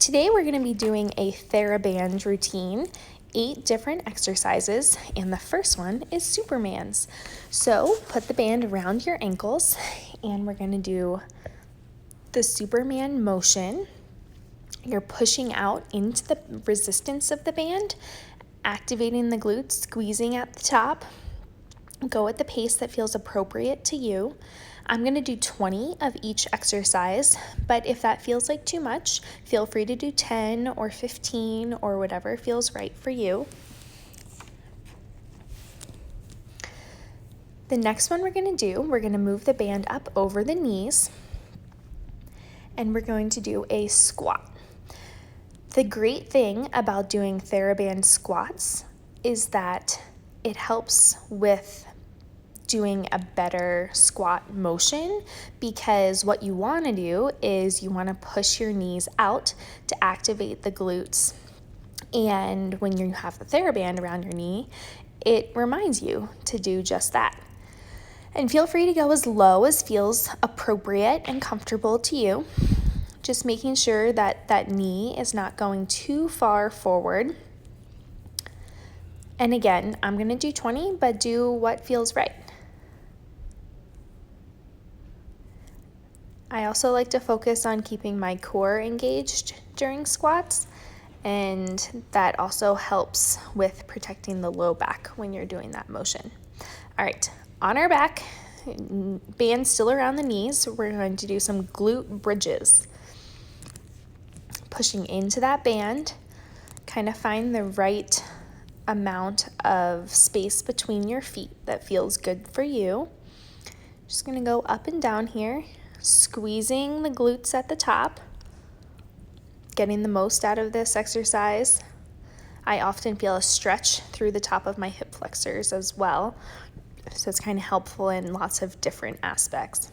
Today we're going to be doing a Theraband routine, 8 different exercises, and the first one is Superman's. So put the band around your ankles and we're going to do the Superman motion. You're pushing out into the resistance of the band, activating the glutes, squeezing at the top. Go at the pace that feels appropriate to you. I'm going to do 20 of each exercise, but if that feels like too much, feel free to do 10 or 15 or whatever feels right for you. The next one we're going to move the band up over the knees, and we're going to do a squat. The great thing about doing Theraband squats is that it helps with doing a better squat motion, because what you want to do is you want to push your knees out to activate the glutes. And when you have the Theraband around your knee, it reminds you to do just that. And feel free to go as low as feels appropriate and comfortable to you. Just making sure that that knee is not going too far forward. And again, I'm going to do 20, but do what feels right. I also like to focus on keeping my core engaged during squats, and that also helps with protecting the low back when you're doing that motion. All right, on our back, band still around the knees, we're going to do some glute bridges. Pushing into that band, kind of find the right amount of space between your feet that feels good for you. Just going to go up and down here, squeezing the glutes at the top, getting the most out of this exercise. I often feel a stretch through the top of my hip flexors as well, so it's kind of helpful in lots of different aspects.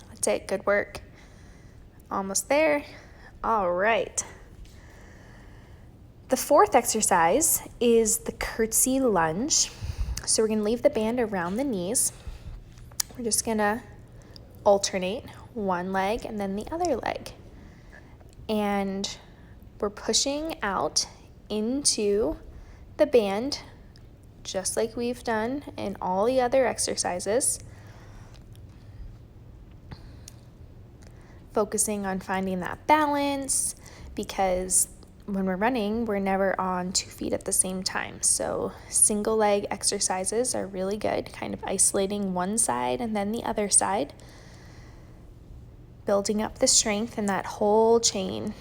That's it, good work. Almost there. All right. The fourth exercise is the curtsy lunge. So we're going to leave the band around the knees. We're just going to alternate one leg and then the other leg. And we're pushing out into the band, just like we've done in all the other exercises. Focusing on finding that balance, because when we're running, we're never on 2 feet at the same time. So single leg exercises are really good, kind of isolating one side and then the other side, building up the strength in that whole chain.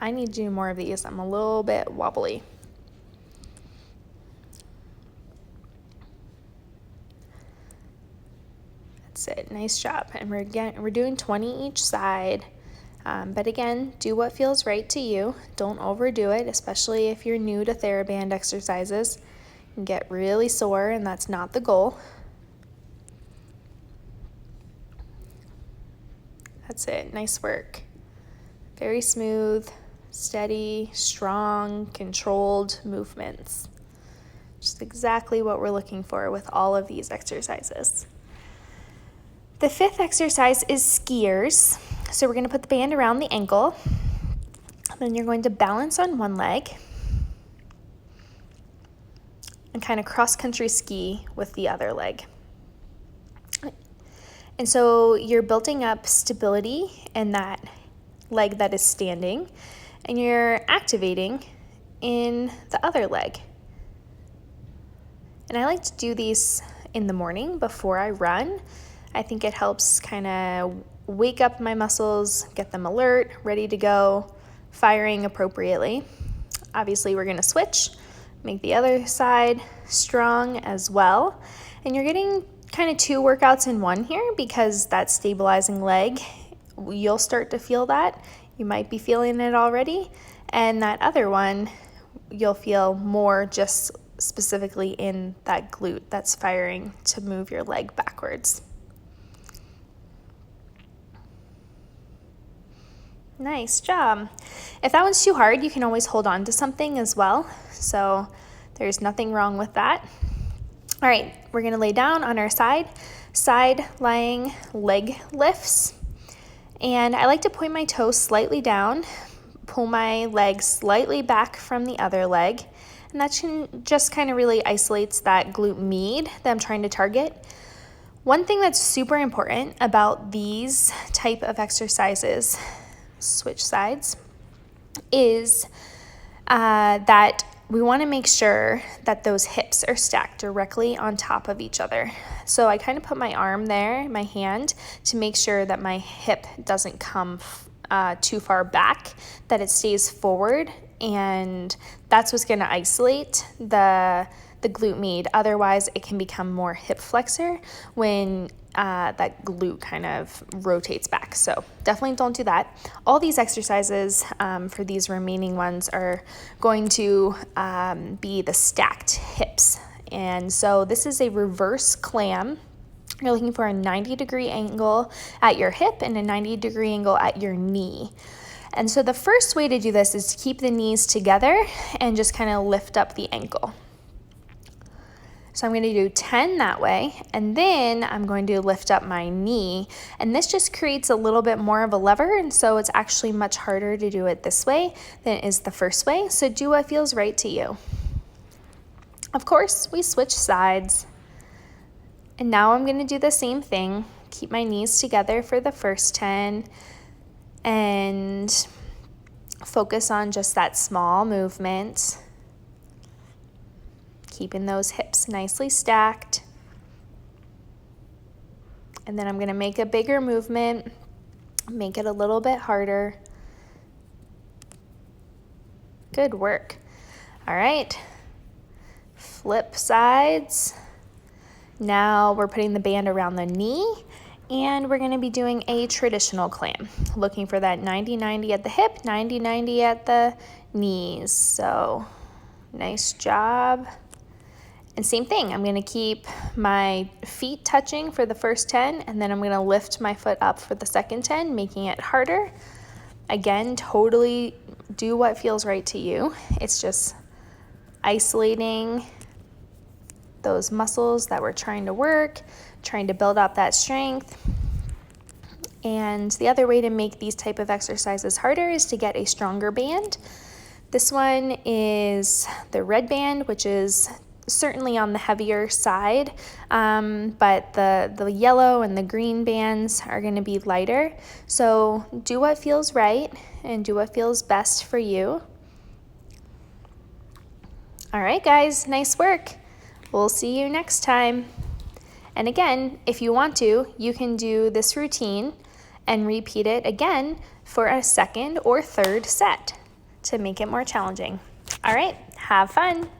I need to do more of these. I'm a little bit wobbly. That's it. Nice job. And we're doing 20 each side. But again, do what feels right to you. Don't overdo it, especially if you're new to Theraband exercises. You can get really sore, and that's not the goal. That's it. Nice work. Very smooth, steady, strong, controlled movements. Just exactly what we're looking for with all of these exercises. The fifth exercise is skiers. So we're going to put the band around the ankle. Then you're going to balance on one leg and kind of cross-country ski with the other leg. And so you're building up stability in that leg that is standing, and you're activating in the other leg. And I like to do these in the morning before I run. I think it helps kind of wake up my muscles, get them alert, ready to go, firing appropriately. Obviously, we're going to switch, make the other side strong as well. And you're getting kind of 2 workouts in one here, because that stabilizing leg, you'll start to feel that. You might be feeling it already. And that other one, you'll feel more just specifically in that glute that's firing to move your leg backwards. Nice job. If that one's too hard, you can always hold on to something as well. So there's nothing wrong with that. All right, we're gonna lay down on our side lying leg lifts. And I like to point my toes slightly down, pull my leg slightly back from the other leg, and that just kind of really isolates that glute med that I'm trying to target. One thing that's super important about these type of exercises, switch sides, is that we want to make sure that those hips are stacked directly on top of each other. So I kind of put my arm there, my hand, to make sure that my hip doesn't come too far back, that it stays forward, and that's what's going to isolate the glute med. Otherwise, it can become more hip flexor when that glute kind of rotates back. So definitely don't do that. All these exercises for these remaining ones are going to be the stacked hips. And so this is a reverse clam. You're looking for a 90-degree angle at your hip and a 90-degree angle at your knee. And so the first way to do this is to keep the knees together and just kind of lift up the ankle. So I'm going to do 10 that way, and then I'm going to lift up my knee, and this just creates a little bit more of a lever, and so it's actually much harder to do it this way than it is the first way. So do what feels right to you. Of course, we switch sides, and now I'm going to do the same thing. Keep my knees together for the first 10 and focus on just that small movement, keeping those hips nicely stacked. And then I'm going to make a bigger movement, make it a little bit harder. Good work. All right, flip sides. Now we're putting the band around the knee, and we're going to be doing a traditional clam, looking for that 90-90 at the hip, 90-90 at the knees. So nice job. And same thing, I'm going to keep my feet touching for the first 10, and then I'm going to lift my foot up for the second 10, making it harder. Again, totally do what feels right to you. It's just isolating those muscles that we're trying to work, trying to build up that strength. And the other way to make these type of exercises harder is to get a stronger band. This one is the red band, which is certainly on the heavier side, but the yellow and the green bands are going to be lighter. So do what feels right and do what feels best for you. All right, guys, nice work. We'll see you next time. And again, if you want to, you can do this routine and repeat it again for a second or third set to make it more challenging. All right, have fun.